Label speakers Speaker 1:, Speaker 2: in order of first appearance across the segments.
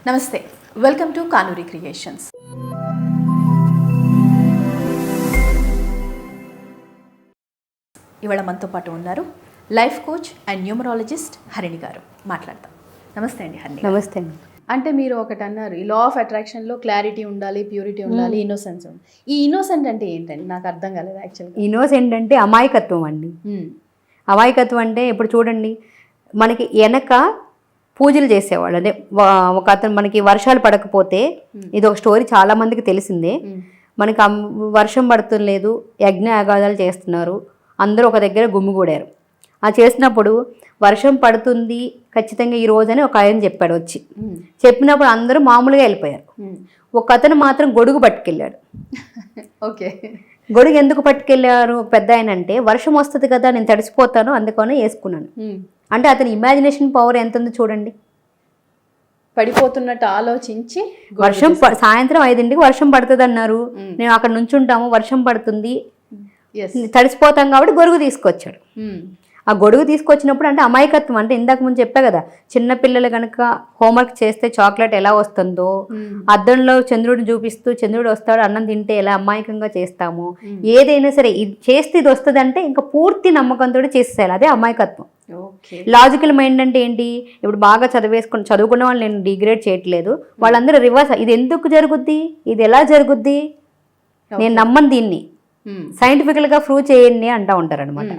Speaker 1: నమస్తే, welcome to Kanuri creations. ఇవాళ మనతో పాటు ఉన్నారు life coach and numerologist Harini గారు. మాట్లాడతాం. నమస్తే అండి హరిణి.
Speaker 2: నమస్తే అండి.
Speaker 1: అంటే మీరు ఒకటి అన్నారు, ఈ లా ఆఫ్ అట్రాక్షన్లో క్లారిటీ ఉండాలి, ప్యూరిటీ ఉండాలి, ఇన్నోసెన్స్ ఉండాలి. ఈ ఇన్నోసెంట్ అంటే ఏంటండి? నాకు అర్థం కాలేదు యాక్చువల్గా.
Speaker 2: ఇన్నోసెంట్ అంటే అమాయకత్వం అండి. అమాయకత్వం అంటే ఇప్పుడు చూడండి, మనకి వెనక పూజలు చేసేవాళ్ళు. అదే ఒక అతను మనకి వర్షాలు పడకపోతే, ఇది ఒక స్టోరీ చాలా మందికి తెలిసిందే. మనకి వర్షం పడుతులేదు, యజ్ఞ యాగాదాలు చేస్తున్నారు, అందరూ ఒక దగ్గర గుమ్మిగూడారు. ఆ చేసినప్పుడు వర్షం పడుతుంది ఖచ్చితంగా ఈ రోజు అని ఒక ఆయన చెప్పాడు. వచ్చి చెప్పినప్పుడు అందరూ మామూలుగా వెళ్ళిపోయారు. ఒక అతను మాత్రం గొడుగు పట్టుకెళ్ళాడు.
Speaker 1: ఓకే,
Speaker 2: గొడుగు ఎందుకు పట్టుకెళ్ళారు పెద్ద ఆయన అంటే, వర్షం వస్తుంది కదా, నేను తడిసిపోతాను అందుకని వేసుకున్నాను. అంటే అతని ఇమాజినేషన్ పవర్ ఎంత ఉందో చూడండి.
Speaker 1: పడిపోతున్నట్టు ఆలోచించి
Speaker 2: వర్షం సాయంత్రం 5 వర్షం పడుతుంది అన్నారు, నేను అక్కడ నుంచుంటాము, వర్షం పడుతుంది, తడిసిపోతాం కాబట్టి గొడుగు తీసుకొచ్చాడు. ఆ గొడుగు తీసుకొచ్చినప్పుడు అంటే అమాయకత్వం. అంటే ఇందాక ముందు చెప్పా కదా, చిన్నపిల్లలు కనుక హోంవర్క్ చేస్తే చాక్లెట్ ఎలా వస్తుందో, అద్దంలో చంద్రుడిని చూపిస్తూ చంద్రుడు వస్తాడు అన్నం తింటే ఎలా అమాయకంగా చేస్తామో, ఏదైనా సరే ఇది చేస్తే ఇది వస్తుంది అంటే ఇంకా పూర్తి నమ్మకంతో చేసేయాలి. అదే అమాయకత్వం. లాజికల్ మైండ్ అంటే ఏంటి? ఇప్పుడు బాగా చదువుకున్న వాళ్ళు నేను డిగ్రేడ్ చేయట్లేదు, వాళ్ళందరూ రివర్స్. ఇది ఎందుకు జరుగుద్ది, ఇది ఎలా జరుగుద్ది, నేను నమ్మను దీన్ని, సైంటిఫికల్గా ప్రూవ్ చేయండి అంటూ ఉంటారు అనమాట.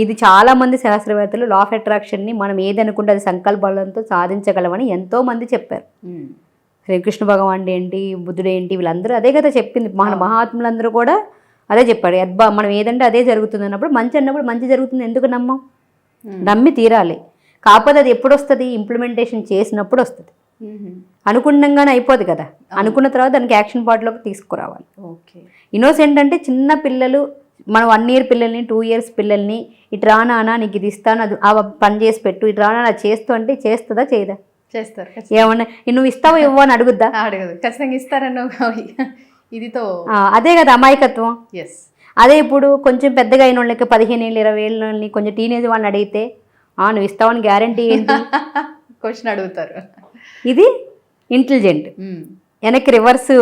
Speaker 2: ఇది చాలా మంది శాస్త్రవేత్తలు లా ఆఫ్ అట్రాక్షన్ని మనం ఏది అనుకుంటే అది సంకల్పాలతో సాధించగలమని ఎంతో మంది చెప్పారు. శ్రీకృష్ణ భగవానుడు ఏంటి, బుద్ధుడు ఏంటి, వీళ్ళందరూ అదే కదా చెప్పింది. మహాత్ములందరూ కూడా అదే చెప్పాడు. మనం ఏదంటే అదే జరుగుతుంది అన్నప్పుడు, మంచి అన్నప్పుడు మంచి జరుగుతుంది, ఎందుకు నమ్మం? నమ్మి తీరాలి. కాకపోతే అది ఎప్పుడు వస్తుంది? ఇంప్లిమెంటేషన్ చేసినప్పుడు వస్తుంది. అనుకున్నంగానే అయిపోదు కదా, అనుకున్న తర్వాత దానికి యాక్షన్ పార్ట్లోకి తీసుకురావాలి.
Speaker 1: ఓకే.
Speaker 2: ఇన్నోసెంట్ అంటే చిన్న పిల్లలు, మనం 1 year పిల్లల్ని 2 years పిల్లల్ని ఇటు రానా నీకు ఇది ఇస్తాను, అది ఆ పని చేసి పెట్టు, ఇటు రానా అది చేస్తూ అంటే చేస్తుందా చేయదా?
Speaker 1: చేస్తారు.
Speaker 2: ఏమన్నా నువ్వు ఇస్తావో ఇవ్వ అని అడుగుద్దా?
Speaker 1: అడగదు, ఖచ్చితంగా ఇస్తారన్న ఇదితో.
Speaker 2: అదే కదా అమాయకత్వం.
Speaker 1: ఎస్.
Speaker 2: అదే ఇప్పుడు కొంచెం పెద్దగా అయిన వాళ్ళకి 15 ఏళ్ళు 20 ఏళ్ళని కొంచెం టీనేజ్ వాళ్ళని అడిగితే, నువ్వు ఇస్తావని గ్యారంటీ ఏంటి?
Speaker 1: క్వశ్చన్ అడుగుతారు.
Speaker 2: ఇది ఇంటెలిజెంట్, వెనక్కి రివర్స్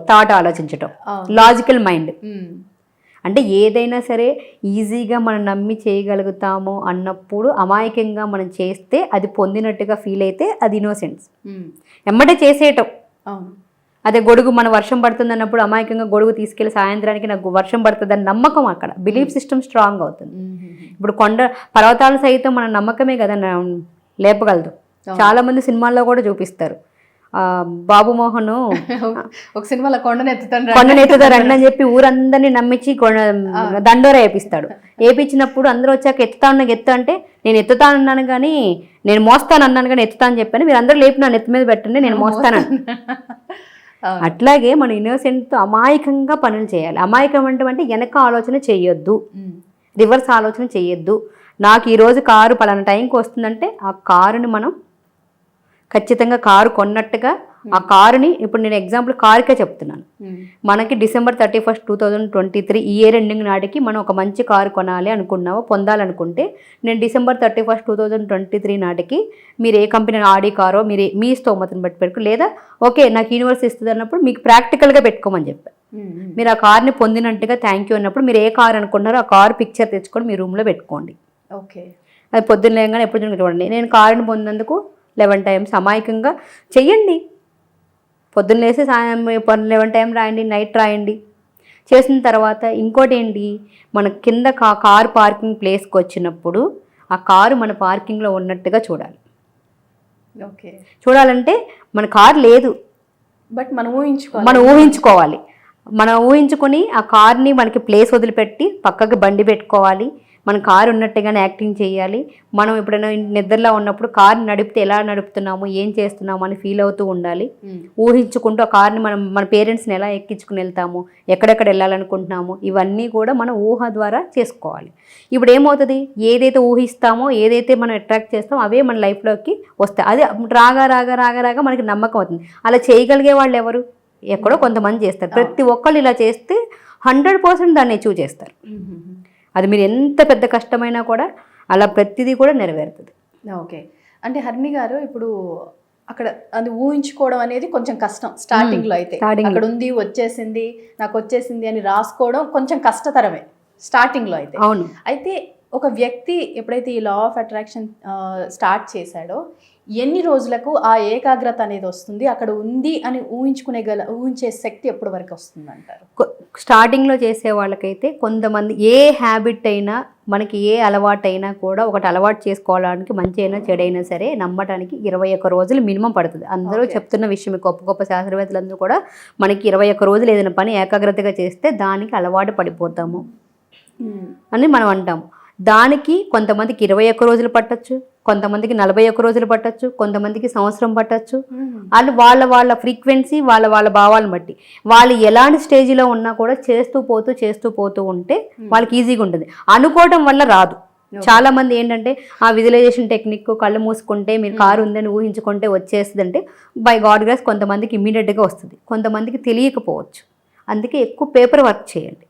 Speaker 2: థాట్ ఆలోచించటం, లాజికల్ మైండ్. అంటే ఏదైనా సరే ఈజీగా మనం నమ్మి చేయగలుగుతాము అన్నప్పుడు, అమాయకంగా మనం చేస్తే అది పొందినట్టుగా ఫీల్ అయితే అది ఇన్నోసెన్స్. ఎమ్మటే చేసేయటం. అదే గొడుగు, మన వర్షం పడుతుంది అన్నప్పుడు అమాయకంగా గొడుగు తీసుకెళ్ళి సాయంత్రానికి నాకు వర్షం పడుతుందని నమ్మకం, అక్కడ బిలీఫ్ సిస్టమ్ స్ట్రాంగ్ అవుతుంది. ఇప్పుడు పర్వతాలు సైతం మన నమ్మకమే కదా లేపగలదు. చాలా మంది సినిమాల్లో కూడా చూపిస్తారు. బాబు మోహన్
Speaker 1: ఒక సినిమాలో కొండను
Speaker 2: ఎత్తుతారు అని చెప్పి ఊరందరినీ నమ్మించి దండోర వేపిస్తాడు. వేపించినప్పుడు అందరూ వచ్చాక ఎత్తు అంటే, నేను ఎత్తుతానన్నాను కానీ, నేను మోస్తానన్నాను కానీ ఎత్తుతా అని చెప్పాను, మీరు అందరూ లేపి నన్ను ఎత్తు మీద పెట్టండి, నేను మోస్తానని. అట్లాగే మనం ఇన్నోసెంట్తో అమాయకంగా పనులు చేయాలి. అమాయకం అంటే వెనక ఆలోచన చేయొద్దు, రివర్స్ ఆలోచన చేయొద్దు. నాకు ఈరోజు కారు పలానా టైంకి వస్తుందంటే ఆ కారుని మనం ఖచ్చితంగా కారు కొన్నట్టుగా ఆ కారుని, ఇప్పుడు నేను ఎగ్జాంపుల్ కారుకే చెప్తున్నాను, మనకి December 31st, 2023 ఈ ఇయర్ ఎండింగ్ నాటికి మనం ఒక మంచి కారు కొనాలి అనుకున్నామో, పొందాలనుకుంటే నేను December 31st, 2023 నాటికి మీరు ఏ కంపెనీ ఆడి కారో మీరు మీ స్తోమతను బట్టి పెట్టుకో, లేదా ఓకే నాకు యూనివర్స్ ఇస్తుంది అన్నప్పుడు మీకు ప్రాక్టికల్గా పెట్టుకోమని చెప్పాను. మీరు ఆ కార్ని పొందినట్టుగా థ్యాంక్ యూ అన్నప్పుడు మీరు ఏ కారు అనుకుంటున్నారో ఆ కారు పిక్చర్ తెచ్చుకొని మీ రూమ్లో పెట్టుకోండి.
Speaker 1: ఓకే.
Speaker 2: అది పొద్దున్న లేగానే ఎప్పుడు చూడండి, నేను కారుని పొందినందుకు 11 times అమాయకంగా చెయ్యండి. పొద్దున్న లేసి 11 times రాయండి, నైట్ రాయండి. చేసిన తర్వాత ఇంకోటి ఏంటి, మన కింద కారు పార్కింగ్ ప్లేస్కి వచ్చినప్పుడు ఆ కారు మన పార్కింగ్లో ఉన్నట్టుగా చూడాలి.
Speaker 1: ఓకే.
Speaker 2: చూడాలంటే మన కారు లేదు,
Speaker 1: బట్ మనం
Speaker 2: ఊహించుకోవాలి. మనం ఊహించుకొని ఆ కార్ని మనకి ప్లేస్ వదిలిపెట్టి పక్కకి బండి పెట్టుకోవాలి. మన కారు ఉన్నట్టుగానే యాక్టింగ్ చేయాలి. మనం ఎప్పుడైనా నిద్రలో ఉన్నప్పుడు కారు నడిపితే ఎలా నడుపుతున్నాము, ఏం చేస్తున్నాము అని ఫీల్ అవుతూ ఉండాలి. ఊహించుకుంటూ ఆ కార్ని మన పేరెంట్స్ని ఎలా ఎక్కించుకుని వెళ్తాము, ఎక్కడెక్కడ వెళ్ళాలనుకుంటున్నాము, ఇవన్నీ కూడా మనం ఊహ ద్వారా చేసుకోవాలి. ఇప్పుడు ఏమవుతుంది, ఏదైతే ఊహిస్తామో, ఏదైతే మనం అట్రాక్ట్ చేస్తామో అవే మన లైఫ్లోకి వస్తాయి. అది రాగా రాగా రాగా రాగా మనకి నమ్మకం అవుతుంది. అలా చేయగలిగే వాళ్ళు ఎవరు? ఎక్కడో కొంతమంది చేస్తారు. ప్రతి ఒక్కళ్ళు ఇలా చేస్తే 100% దాన్ని అచీవ్ చేస్తారు. అది మీరు ఎంత పెద్ద కష్టమైనా కూడా అలా ప్రతిదీ కూడా నెరవేరుతుంది.
Speaker 1: ఓకే. అంటే హరిణి గారు, ఇప్పుడు అక్కడ అది ఊహించుకోవడం అనేది కొంచెం కష్టం స్టార్టింగ్ లో అయితే.
Speaker 2: starting లో.
Speaker 1: అక్కడ ఉంది, వచ్చేసింది, నాకు వచ్చేసింది అని రాసుకోవడం కొంచెం కష్టతరమే స్టార్టింగ్ లో అయితే.
Speaker 2: అవును.
Speaker 1: అయితే ఒక వ్యక్తి ఎప్పుడైతే ఈ లా ఆఫ్ అట్రాక్షన్ స్టార్ట్ చేశాడో ఎన్ని రోజులకు ఆ ఏకాగ్రత అనేది వస్తుంది, అక్కడ ఉంది అని ఊహించే శక్తి ఎప్పటి వరకు వస్తుంది అంటారు?
Speaker 2: స్టార్టింగ్లో చేసే వాళ్ళకైతే కొంతమంది ఏ హ్యాబిట్ అయినా మనకి ఏ అలవాటు అయినా కూడా ఒకటి అలవాటు చేసుకోవడానికి మంచి అయినా చెడైనా సరే నమ్మటానికి 21 రోజులు మినిమం పడుతుంది. అందరూ చెప్తున్న విషయం, గొప్ప గొప్ప శాస్త్రవేత్తలందరూ కూడా మనకి 21 రోజులు ఏదైనా పని ఏకాగ్రతగా చేస్తే దానికి అలవాటు పడిపోతాము అని మనం అంటాము. దానికి కొంతమందికి 21 రోజులు పట్టచ్చు, కొంతమందికి 41 రోజులు పట్టచ్చు, కొంతమందికి సంవత్సరం పట్టచ్చు. వాళ్ళు వాళ్ళ ఫ్రీక్వెన్సీ వాళ్ళ భావాలను బట్టి వాళ్ళు ఎలాంటి స్టేజ్లో ఉన్నా కూడా చేస్తూ పోతూ ఉంటే వాళ్ళకి ఈజీగా ఉంటుంది. అనుకోవడం వల్ల రాదు. చాలా మంది ఏంటంటే ఆ విజువలైజేషన్ టెక్నిక్, కళ్ళు మూసుకుంటే మీరు కారు ఉందని ఊహించుకుంటే వచ్చేస్తుంది అంటే బై గాడ్ గ్రేస్ కొంతమందికి ఇమీడియట్గా వస్తుంది, కొంతమందికి తెలియకపోవచ్చు. అందుకే ఎక్కువ పేపర్ వర్క్ చేయండి.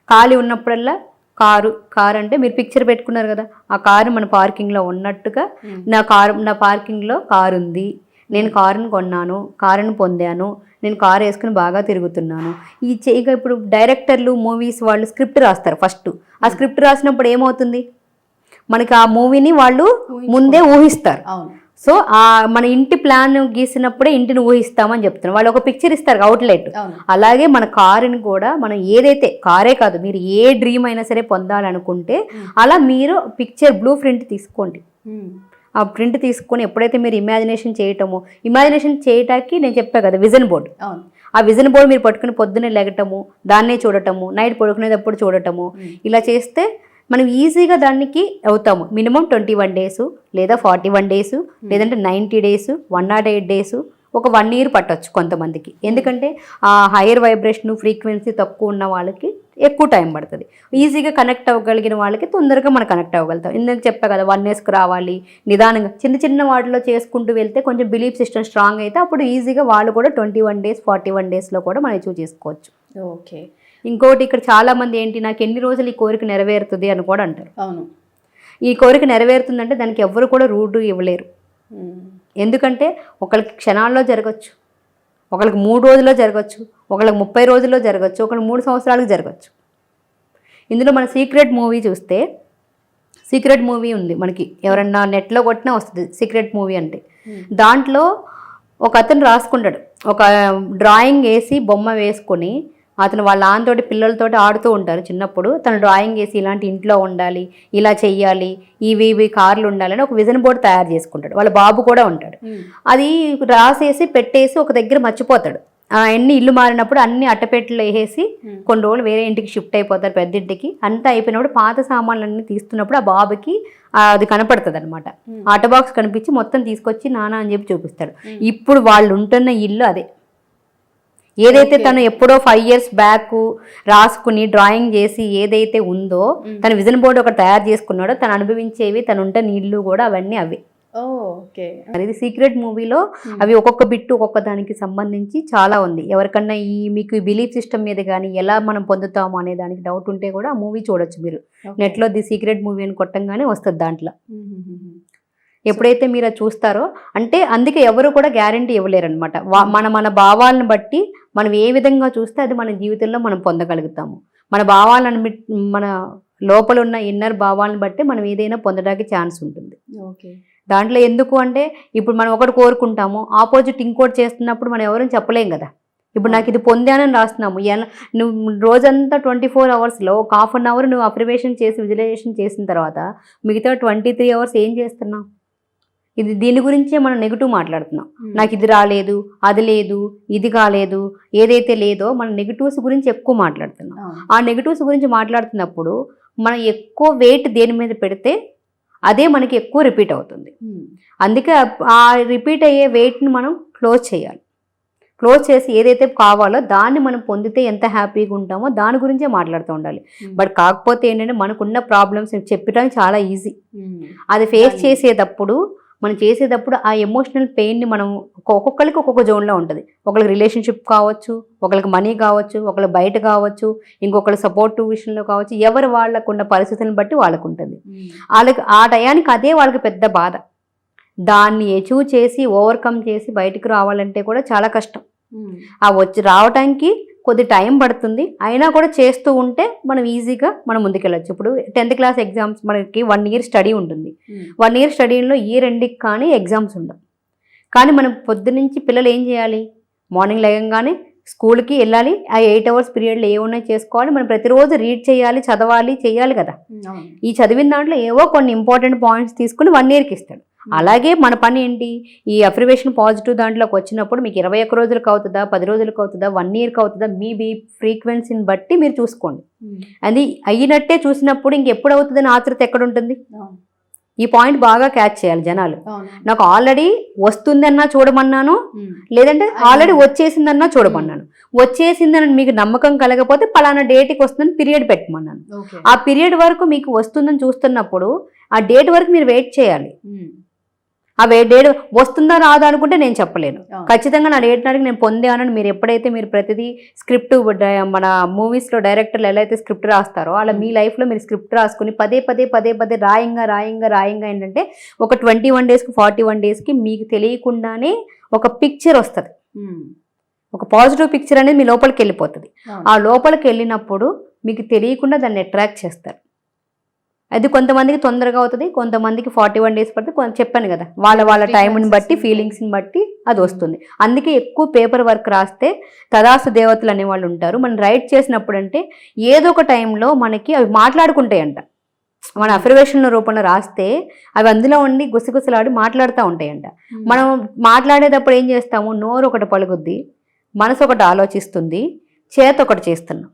Speaker 2: ఖాళీ ఉన్నప్పుడల్లా కారు అంటే మీరు పిక్చర్ పెట్టుకున్నారు కదా, ఆ కారు మన పార్కింగ్లో ఉన్నట్టుగా నా పార్కింగ్లో కారు ఉంది, నేను కారును కొన్నాను, కారును పొందాను, నేను కారు వేసుకుని బాగా తిరుగుతున్నాను. ఇక ఇప్పుడు డైరెక్టర్లు మూవీస్ వాళ్ళు స్క్రిప్ట్ రాస్తారు. ఫస్ట్ ఆ స్క్రిప్ట్ రాసినప్పుడు ఏమవుతుంది, మనకి ఆ మూవీని వాళ్ళు ముందే ఊహిస్తారు. సో మన ఇంటి ప్లాన్ గీసినప్పుడే ఇంటిని ఊహిస్తామని చెప్తున్నాం. వాళ్ళు ఒక పిక్చర్ ఇస్తారు అవుట్లెట్. అలాగే మన కారుని కూడా మనం ఏదైతే కారే కాదు మీరు ఏ డ్రీమ్ అయినా సరే పొందాలనుకుంటే అలా మీరు పిక్చర్ బ్లూ ప్రింట్ తీసుకోండి. ఆ ప్రింట్ తీసుకొని ఎప్పుడైతే మీరు ఇమాజినేషన్ చేయటానికి నేను చెప్పా కదా విజన్ బోర్డ్, ఆ విజన్ బోర్డ్ మీరు పట్టుకుని పొద్దున్నే లెగటము, దాన్నే చూడటము, నైట్ పడుకునేటప్పుడు చూడటము, ఇలా చేస్తే మనం ఈజీగా దానికి అవుతాము. మినిమం 21 డేస్ లేదా 41 డేస్ లేదంటే 90 డేస్, 108 డేస్, ఒక 1 year పట్టవచ్చు కొంతమందికి. ఎందుకంటే ఆ హైయర్ వైబ్రేషన్ ఫ్రీక్వెన్సీ తక్కువ ఉన్న వాళ్ళకి ఎక్కువ టైం పడుతుంది. ఈజీగా కనెక్ట్ అవ్వగలిగిన వాళ్ళకి తొందరగా మనం కనెక్ట్ అవ్వగలుగుతాం. ఇందాక చెప్పా కదా 1 yearకి రావాలి, నిదానంగా చిన్న వాటిలో చేసుకుంటూ వెళ్తే కొంచెం బిలీఫ్ సిస్టమ్ స్ట్రాంగ్ అయితే అప్పుడు ఈజీగా వాళ్ళు కూడా 21 డేస్ 41 డేస్లో కూడా మనం అచీవ్ చేసుకోవచ్చు.
Speaker 1: ఓకే.
Speaker 2: ఇంకోటి ఇక్కడ చాలా మంది ఏంటి, నాకు ఎన్ని రోజులు ఈ కోరిక నెరవేరుతుంది అని కూడా అంటారు.
Speaker 1: అవును,
Speaker 2: ఈ కోరిక నెరవేరుతుందంటే దానికి ఎవ్వరు కూడా రూటు ఇవ్వలేరు. ఎందుకంటే ఒకరికి క్షణాల్లో జరగచ్చు, ఒకరికి 3 రోజుల్లో జరగచ్చు, ఒకరికి 30 రోజుల్లో జరగచ్చు, ఒకరికి 3 సంవత్సరాలకు జరగచ్చు. ఇందులో మన సీక్రెట్ మూవీ చూస్తే, సీక్రెట్ మూవీ ఉంది మనకి, ఎవరన్నా నెట్లో కొట్టినా వస్తుంది సీక్రెట్ మూవీ అంటే. దాంట్లో ఒక అతను రాసుకుంటాడు, ఒక డ్రాయింగ్ వేసి బొమ్మ వేసుకొని అతను వాళ్ళ నాన్నతోటి పిల్లలతోటి ఆడుతూ ఉంటారు చిన్నప్పుడు. తను డ్రాయింగ్ వేసి ఇలాంటి ఇంట్లో ఉండాలి, ఇలా చెయ్యాలి, ఇవి కార్లు ఉండాలని ఒక విజన్ బోర్డు తయారు చేసుకుంటాడు. వాళ్ళ బాబు కూడా ఉంటాడు. అది రాసేసి పెట్టేసి ఒక దగ్గర మర్చిపోతాడు. అన్ని ఇల్లు మారినప్పుడు అన్ని అట్టపెట్టెలు వేసేసి కొన్ని రోజులు వేరే ఇంటికి షిఫ్ట్ అయిపోతారు, పెద్ద ఇంటికి. అంతా అయిపోయినప్పుడు పాత సామాన్లన్నీ తీస్తున్నప్పుడు ఆ బాబుకి అది కనపడుతుంది అనమాట. ఆట బాక్స్ కనిపించి మొత్తం తీసుకొచ్చి నాన్న అని చెప్పి చూపిస్తాడు. ఇప్పుడు వాళ్ళు ఉంటున్న ఇల్లు అదే. ఏదైతే తను ఎప్పుడో 5 years బ్యాక్ రాసుకుని డ్రాయింగ్ చేసి ఏదైతే ఉందో తన విజన్ బోర్డు ఒకటి తయారు చేసుకున్నాడో తను అనుభవించేవి, తను ఉంటే నీళ్లు కూడా అవన్నీ అవే. ఇది సీక్రెట్ మూవీలో అవి ఒక్కొక్క బిట్టు ఒక్కొక్క దానికి సంబంధించి చాలా ఉంది. ఎవరికన్నా మీకు ఈ బిలీఫ్ సిస్టమ్ మీద కానీ ఎలా మనం పొందుతాము అనే దానికి డౌట్ ఉంటే కూడా ఆ మూవీ చూడొచ్చు మీరు. నెట్లో ది సీక్రెట్ మూవీ అని కొట్టంగానే వస్తుంది దాంట్లో. ఎప్పుడైతే మీరు అది చూస్తారో అంటే అందుకే ఎవరు కూడా గ్యారంటీ ఇవ్వలేరు అనమాట. మన భావాలను బట్టి మనం ఏ విధంగా చూస్తే అది మన జీవితంలో మనం పొందగలుగుతాము. మన భావాలను మన లోపల ఉన్న ఇన్నర్ భావాలను బట్టి మనం ఏదైనా పొందడానికి ఛాన్స్ ఉంటుంది. దాంట్లో ఎందుకు అంటే ఇప్పుడు మనం ఒకటి కోరుకుంటాము, ఆపోజిట్ ఇంకోటి చేస్తున్నప్పుడు మనం ఎవరూ చెప్పలేం కదా. ఇప్పుడు నాకు ఇది పొందానని రాస్తున్నాము, నువ్వు రోజంతా 24 hours ఒక 1/2 hour నువ్వు అఫర్మేషన్ చేసి విజువలైజేషన్ చేసిన తర్వాత మిగతా 23 hours ఏం చేస్తున్నావు? దీని గురించే మనం నెగిటివ్ మాట్లాడుతున్నాం. నాకు ఇది రాలేదు, అది లేదు, ఇది కాలేదు, ఏదైతే లేదో మన నెగిటివ్స్ గురించి ఎక్కువ మాట్లాడుతున్నాం. ఆ నెగిటివ్స్ గురించి మాట్లాడుతున్నప్పుడు మనం ఎక్కువ వెయిట్ దేని మీద పెడితే అదే మనకి ఎక్కువ రిపీట్ అవుతుంది. అందుకే ఆ రిపీట్ అయ్యే వెయిట్ని మనం క్లోజ్ చేయాలి. క్లోజ్ చేసి ఏదైతే కావాలో దాన్ని మనం పొందితే ఎంత హ్యాపీగా ఉంటామో దాని గురించే మాట్లాడుతూ ఉండాలి. బట్ కాకపోతే ఏంటంటే మనకున్న ప్రాబ్లమ్స్ చెప్పడానికి చాలా ఈజీ. అది ఫేస్ చేసేటప్పుడు ఆ ఎమోషనల్ పెయిన్ని మనం ఒక్కొక్కరికి ఒక్కొక్క జోన్లో ఉంటుంది. ఒకరికి రిలేషన్షిప్ కావచ్చు, ఒకరికి మనీ కావచ్చు, ఒకరికి బయట కావచ్చు, ఇంకొకరికి సపోర్టివ్ విషయంలో కావచ్చు. ఎవరు వాళ్ళకు ఉన్న పరిస్థితులను బట్టి వాళ్ళకు ఉంటుంది. వాళ్ళకి ఆ టయానికి అదే వాళ్ళకి పెద్ద బాధ. దాన్ని అచీవ్ చేసి ఓవర్కమ్ చేసి బయటికి రావాలంటే కూడా చాలా కష్టం. ఆ వచ్చి రావటానికి కొద్ది టైం పడుతుంది, అయినా కూడా చేస్తూ ఉంటే మనం ఈజీగా మనం ముందుకెళ్ళచ్చు. ఇప్పుడు 10th క్లాస్ ఎగ్జామ్స్ మనకి 1 year స్టడీ ఉంటుంది. 1 year స్టడీలో ఈ 2కి కానీ ఎగ్జామ్స్ ఉండవు. కానీ మనం పొద్దునుంచి పిల్లలు ఏం చేయాలి, మార్నింగ్ లేవగానే స్కూల్కి వెళ్ళాలి, ఆ 8 hours పీరియడ్లో ఏమున్నాయి చేసుకోవాలి, మనం ప్రతిరోజు రీడ్ చేయాలి, చదవాలి, చేయాలి కదా. ఈ చదివిన దాంట్లో ఏవో కొన్ని ఇంపార్టెంట్ పాయింట్స్ తీసుకుని 1 yearకి ఇస్తాడు. అలాగే మన పని ఏంటి, ఈ అఫర్మేషన్ పాజిటివ్ దాంట్లోకి వచ్చినప్పుడు మీకు 21 రోజులకు అవుతుందా, 10 రోజులకు అవుతుందా, 1 yearకి అవుతుందా, మీ ఫ్రీక్వెన్సీని బట్టి మీరు చూసుకోండి. అది అయినట్టే చూసినప్పుడు ఇంకెప్పుడు అవుతుందని ఆతృత ఎక్కడ ఉంటుంది. ఈ పాయింట్ బాగా క్యాచ్ చేయాలి జనాలు. నాకు ఆల్రెడీ వస్తుందన్నా చూడమన్నాను, లేదంటే ఆల్రెడీ వచ్చేసిందన్నా చూడమన్నాను. వచ్చేసిందని మీకు నమ్మకం కలగకపోతే పలానా డేట్కి వస్తుందని పీరియడ్ పెట్టమన్నాను. ఆ పీరియడ్ వరకు మీకు వస్తుందని చూస్తున్నప్పుడు ఆ డేట్ వరకు మీరు వెయిట్ చేయాలి. ఆ డేట్ వస్తుందా రాదా అనుకుంటే నేను చెప్పలేను. ఖచ్చితంగా నా డేట్ నాటికి నేను పొందానని మీరు ఎప్పుడైతే మీరు ప్రతిదీ స్క్రిప్ట్, మన మూవీస్లో డైరెక్టర్లు ఎలా అయితే స్క్రిప్ట్ రాస్తారో అలా మీ లైఫ్లో మీరు స్క్రిప్ట్ రాసుకుని పదే పదే రాయంగా ఏంటంటే ఒక 21 daysకి 41 daysకి మీకు తెలియకుండానే ఒక పిక్చర్ వస్తుంది. ఒక పాజిటివ్ పిక్చర్ అనేది మీ లోపలికి వెళ్ళిపోతుంది. ఆ లోపలికి వెళ్ళినప్పుడు మీకు తెలియకుండా దాన్ని అట్రాక్ట్ చేస్తారు. అది కొంతమందికి తొందరగా అవుతుంది, కొంతమందికి 41 days పడుతుంది. చెప్పాను కదా, వాళ్ళ టైంని బట్టి ఫీలింగ్స్ని బట్టి అది వస్తుంది. అందుకే ఎక్కువ పేపర్ వర్క్ రాస్తే తదాసు దేవతలు అనేవాళ్ళు ఉంటారు. మనం రైట్ చేసినప్పుడు అంటే ఏదో ఒక టైంలో మనకి అవి మాట్లాడుకుంటాయంట. మన అఫర్మేషన్ రూపంలో రాస్తే అవి అందులో ఉండి గుసగుసలాడి మాట్లాడుతూ ఉంటాయంట. మనం మాట్లాడేటప్పుడు ఏం చేస్తాము, నోరు ఒకటి పలుకుద్ది, మనసు ఒకటి ఆలోచిస్తుంది, చేత ఒకటి చేస్తున్నాం.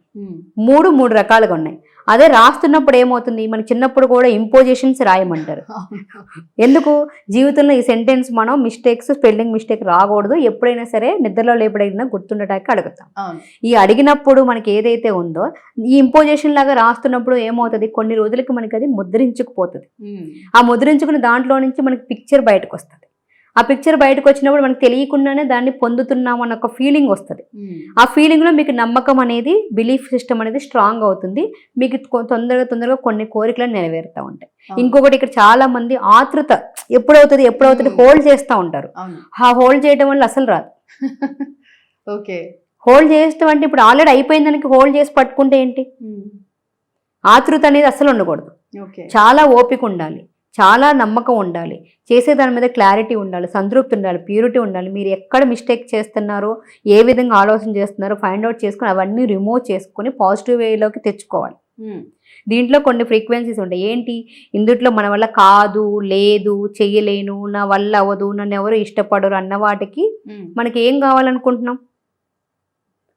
Speaker 2: మూడు రకాలుగా ఉన్నాయి. అదే రాస్తున్నప్పుడు ఏమవుతుంది, మనకి చిన్నప్పుడు కూడా ఇంపోజిషన్స్ రాయమంటారు. ఎందుకు, జీవితంలో ఈ సెంటెన్స్ మనం మిస్టేక్స్, స్పెల్లింగ్ మిస్టేక్ రాకూడదు, ఎప్పుడైనా సరే నిద్రలో లేపడైనా గుర్తుండటానికి అడుగుతాం. ఈ అడిగినప్పుడు మనకి ఏదైతే ఉందో ఈ ఇంపోజిషన్ లాగా రాస్తున్నప్పుడు ఏమవుతుంది, కొన్ని రోజులకి మనకి అది ముద్రించుకుపోతుంది. ఆ ముద్రించుకున్న దాంట్లో నుంచి మనకి పిక్చర్ బయటకు వస్తుంది. ఆ పిక్చర్ బయటకు వచ్చినప్పుడు మనకు తెలియకుండానే దాన్ని పొందుతున్నాం అన్న ఒక ఫీలింగ్ వస్తుంది. ఆ ఫీలింగ్లో మీకు నమ్మకం అనేది, బిలీఫ్ సిస్టమ్ అనేది స్ట్రాంగ్ అవుతుంది. మీకు తొందరగా కొన్ని కోరికలు నెరవేరుతూ ఉంటాయి. ఇంకొకటి, ఇక్కడ చాలా మంది ఆతృత ఎప్పుడవుతుంది హోల్డ్ చేస్తూ ఉంటారు. ఆ హోల్డ్ చేయడం వల్ల అసలు రాదు. హోల్డ్ చేస్తాం అంటే ఇప్పుడు ఆల్రెడీ అయిపోయిన దానికి హోల్డ్ చేసి పట్టుకుంటే ఏంటి, ఆతృత అనేది అసలు ఉండకూడదు. చాలా ఓపిక ఉండాలి, చాలా నమ్మకం ఉండాలి, చేసే దాని మీద క్లారిటీ ఉండాలి, సంతృప్తి ఉండాలి, ప్యూరిటీ ఉండాలి. మీరు ఎక్కడ మిస్టేక్ చేస్తున్నారో, ఏ విధంగా ఆలోచన చేస్తున్నారో ఫైండ్ అవుట్ చేసుకుని అవన్నీ రిమూవ్ చేసుకుని పాజిటివ్ వేలోకి తెచ్చుకోవాలి. దీంట్లో కొన్ని ఫ్రీక్వెన్సీస్ ఉంటాయి. ఏంటి, ఇందుట్లో మన వల్ల కాదు, లేదు, చెయ్యలేను, నా వల్ల అవ్వదు, నన్ను ఎవరు ఇష్టపడరు అన్న వాటికి మనకి ఏం కావాలనుకుంటున్నాం.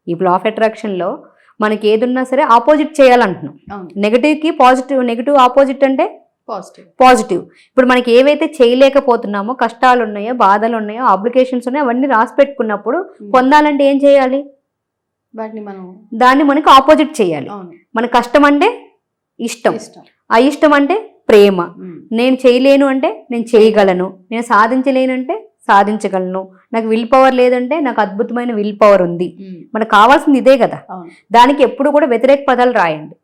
Speaker 2: ఈ లా ఆఫ్ అట్రాక్షన్లో మనకి ఏదున్నా సరే ఆపోజిట్ చేయాలంటున్నాం. నెగిటివ్కి పాజిటివ్, నెగిటివ్ ఆపోజిట్ అంటే పాజిటివ్. ఇప్పుడు మనకి ఏవైతే చేయలేకపోతున్నామో, కష్టాలు ఉన్నాయో, బాధలు ఉన్నాయో, అప్లికేషన్స్ ఉన్నాయో అవన్నీ రాసి పెట్టుకున్నప్పుడు పొందాలంటే ఏం చేయాలి, దాన్ని మనకి ఆపోజిట్ చేయాలి. మన కష్టం అంటే ఇష్టం, అయిష్టం అంటే ప్రేమ. నేను చేయలేను అంటే నేను చేయగలను, నేను సాధించలేను అంటే సాధించగలను, నాకు విల్ పవర్ లేదంటే నాకు అద్భుతమైన విల్ పవర్ ఉంది. మనకు కావాల్సింది ఇదే కదా. దానికి ఎప్పుడు కూడా వ్యతిరేక పదాలు రాయండి.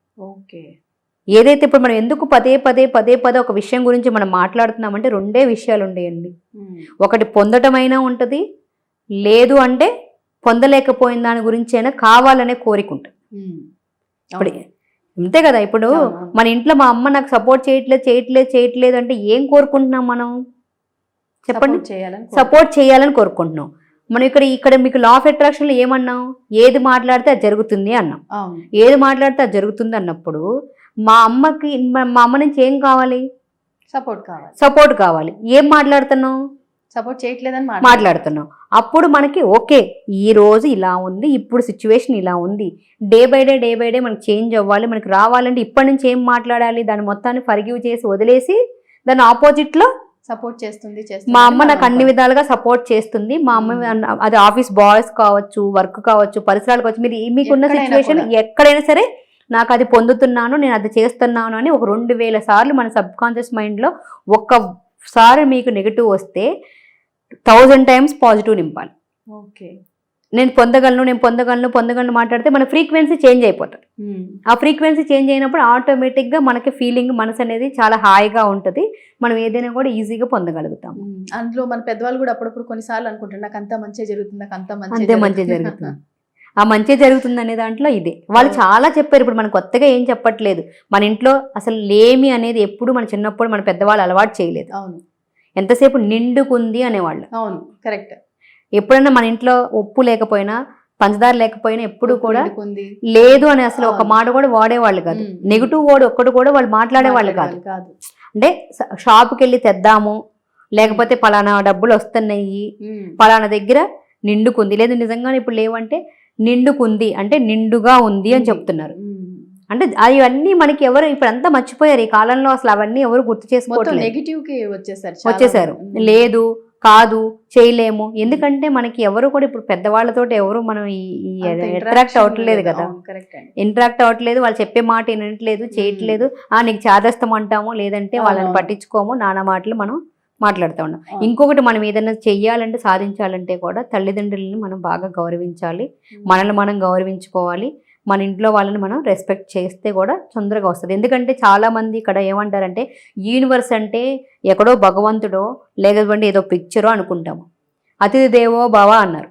Speaker 2: ఏదైతే ఇప్పుడు మనం ఎందుకు పదే ఒక విషయం గురించి మనం మాట్లాడుతున్నామంటే 2 విషయాలు ఉండేయండి. ఒకటి పొందటమైనా ఉంటుంది, లేదు అంటే పొందలేకపోయిన దాని గురించి అయినా కావాలనే కోరిక ఉంటుంది. ఇప్పుడు అంతే కదా. ఇప్పుడు మన ఇంట్లో మా అమ్మ నాకు సపోర్ట్ చేయట్లేదు అంటే ఏం కోరుకుంటున్నాం మనం, చెప్పండి, సపోర్ట్ చేయాలని కోరుకుంటున్నాం. మనం ఇక్కడ మీకు లా ఆఫ్ అట్రాక్షన్లో ఏమన్నాం, ఏది మాట్లాడితే అది జరుగుతుంది అన్నాం. ఏది మాట్లాడితే అది జరుగుతుంది అన్నప్పుడు మా అమ్మ నుంచి ఏం కావాలి, సపోర్ట్ కావాలి. ఏం మాట్లాడుతున్నాం,
Speaker 1: సపోర్ట్ చేయట్లేదని
Speaker 2: మాట్లాడుతున్నాం. అప్పుడు మనకి ఓకే, ఈ రోజు ఇలా ఉంది, ఇప్పుడు సిచ్యువేషన్ ఇలా ఉంది, డే బై డే మనకి చేంజ్ అవ్వాలి, మనకి రావాలంటే ఇప్పటి నుంచి ఏం మాట్లాడాలి, దాని మొత్తాన్ని ఫర్గివ్ చేసి వదిలేసి దాని ఆపోజిట్లో
Speaker 1: సపోర్ట్ చేస్తుంది.
Speaker 2: మా అమ్మ నాకు అన్ని విధాలుగా సపోర్ట్ చేస్తుంది. మా అమ్మ, అది ఆఫీస్ బాయ్స్ కావచ్చు, వర్క్ కావచ్చు, పరిసరాలు కావచ్చు, మీకున్న సిచ్యువేషన్ ఎక్కడైనా సరే నాకు అది పొందుతున్నాను, నేను అది చేస్తున్నాను అని ఒక 2000 సార్లు మన సబ్ కాన్షియస్ మైండ్లో ఒక్కసారి మీకు నెగిటివ్ వస్తే 1000 times పాజిటివ్ నింపాలి. నేను పొందగలను మాట్లాడితే మన ఫ్రీక్వెన్సీ చేంజ్ అయిపోతుంది. ఆ ఫ్రీక్వెన్సీ చేంజ్ అయినప్పుడు ఆటోమేటిక్గా మనకి ఫీలింగ్ మనసు అనేది చాలా హాయిగా ఉంటుంది. మనం ఏదైనా కూడా ఈజీగా పొందగలుగుతాం.
Speaker 1: అందులో మన పెద్దవాళ్ళు కూడా అప్పుడప్పుడు కొన్నిసార్లు అనుకుంటారు నాకు అంతా మంచి జరుగుతుంది, నాకు అంతా
Speaker 2: అంతే మంచి జరుగుతుంది. ఆ మంచి జరుగుతుంది అనే దాంట్లో ఇదే వాళ్ళు చాలా చెప్పారు. ఇప్పుడు మనం కొత్తగా ఏం చెప్పట్లేదు. మన ఇంట్లో అసలు లేమి అనేది ఎప్పుడు మన చిన్నప్పుడు మన పెద్దవాళ్ళు అలవాటు చేయలేదు.
Speaker 1: అవును,
Speaker 2: ఎంతసేపు నిండుకుంది అనేవాళ్ళు.
Speaker 1: అవును, కరెక్ట్.
Speaker 2: ఎప్పుడన్నా మన ఇంట్లో ఉప్పు లేకపోయినా పంచదార లేకపోయినా ఎప్పుడు కూడా లేదు అని అసలు ఒక మాట కూడా వాడేవాళ్ళు కాదు. నెగిటివ్ వర్డ్ ఒక్కడు కూడా వాళ్ళు మాట్లాడేవాళ్ళు కాదు. అంటే షాప్కి వెళ్ళి తెద్దాము, లేకపోతే పలానా డబ్బులు వస్తున్నాయి, పలానా దగ్గర నిండుకుంది, లేదు నిజంగానే ఇప్పుడు లేవంటే నిండుకుంది అంటే నిండుగా ఉంది అని చెప్తున్నారు. అంటే అవన్నీ మనకి ఎవరు ఇప్పుడు అంతా మర్చిపోయారు ఈ కాలంలో. అసలు అవన్నీ ఎవరు గుర్తు చేసుకోవట్లేదు, వచ్చేసారు. లేదు, కాదు, చేయలేము. ఎందుకంటే మనకి ఎవరు కూడా ఇప్పుడు పెద్దవాళ్ళతో ఎవరు మనం ఇంటరాక్ట్ అవ్వట్లేదు కదా. ఇంటరాక్ట్ అవ్వట్లేదు, వాళ్ళు చెప్పే మాట వినట్లేదు, చేయట్లేదు. నీకు చాదస్తం అంటాము, లేదంటే వాళ్ళని పట్టించుకోము, నానా మాటలు మనం మాట్లాడుతూ ఉన్నాం. ఇంకొకటి మనం ఏదైనా చెయ్యాలంటే సాధించాలంటే కూడా తల్లిదండ్రులని మనం బాగా గౌరవించాలి, మనల్ని మనం గౌరవించుకోవాలి. మన ఇంట్లో వాళ్ళని మనం రెస్పెక్ట్ చేస్తే కూడా తొందరగా వస్తుంది. ఎందుకంటే చాలామంది ఇక్కడ ఏమంటారంటే యూనివర్స్ అంటే ఎక్కడో భగవంతుడో లేకపోతే ఏదో పిక్చరో అనుకుంటాము. అతిథి దేవో భవ అన్నారు.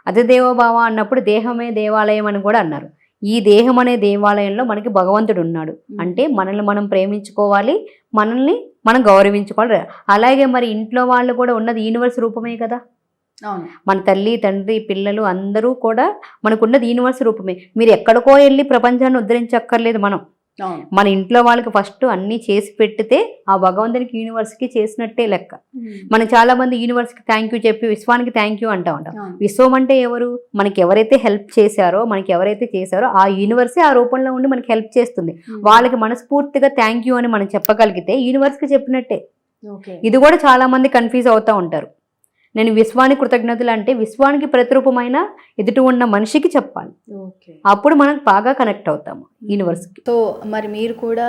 Speaker 2: అతిథి దేవో భవ అన్నప్పుడు దేహమే దేవాలయం అని కూడా అన్నారు. ఈ దేహం అనే దేవాలయంలో మనకి భగవంతుడు ఉన్నాడు. అంటే మనల్ని మనం ప్రేమించుకోవాలి, మనల్ని మనం గౌరవించుకోవాలి. అలాగే మరి ఇంట్లో వాళ్ళు కూడా ఉన్నది యూనివర్స్ రూపమే కదా. మన తల్లి తండ్రి పిల్లలు అందరూ కూడా మనకున్నది యూనివర్స్ రూపమే. మీరు ఎక్కడికో వెళ్ళి ప్రపంచాన్ని ఉద్ధరించక్కర్లేదు. మన ఇంట్లో వాళ్ళకి ఫస్ట్ అన్నీ చేసి పెట్టితే ఆ భగవంతునికి యూనివర్స్కి చేసినట్టే లెక్క. మనం చాలా మంది యూనివర్స్కి థ్యాంక్ యూ చెప్పి విశ్వానికి థ్యాంక్ యూ అంటూ ఉంటాం. విశ్వం అంటే ఎవరు? మనకి ఎవరైతే హెల్ప్ చేశారో, మనకి ఎవరైతే చేశారో ఆ యూనివర్సే ఆ రూపంలో ఉండి మనకి హెల్ప్ చేస్తుంది. వాళ్ళకి మనస్ఫూర్తిగా థ్యాంక్ యూ అని మనం చెప్పగలిగితే యూనివర్స్కి చెప్పినట్టే. ఇది కూడా చాలా మంది కన్ఫ్యూజ్ అవుతూ ఉంటారు. నేను విశ్వానికి కృతజ్ఞతలు అంటే విశ్వానికి ప్రతిరూపమైన ఎదుటి ఉన్న మనిషికి చెప్పాలి. అప్పుడు మనం బాగా కనెక్ట్ అవుతాము యూనివర్స్కి.
Speaker 1: సో మరి మీరు కూడా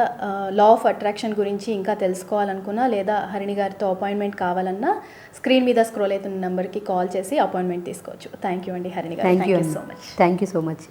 Speaker 1: లా ఆఫ్ అట్రాక్షన్ గురించి ఇంకా తెలుసుకోవాలనుకున్నా లేదా హరిణి గారితో అపాయింట్మెంట్ కావాలన్నా స్క్రీన్ మీద స్క్రోల్ అవుతున్న నెంబర్కి కాల్ చేసి అపాయింట్మెంట్ తీసుకోవచ్చు. థ్యాంక్ యూ అండి హరిణి గారు.
Speaker 2: Thank you so much.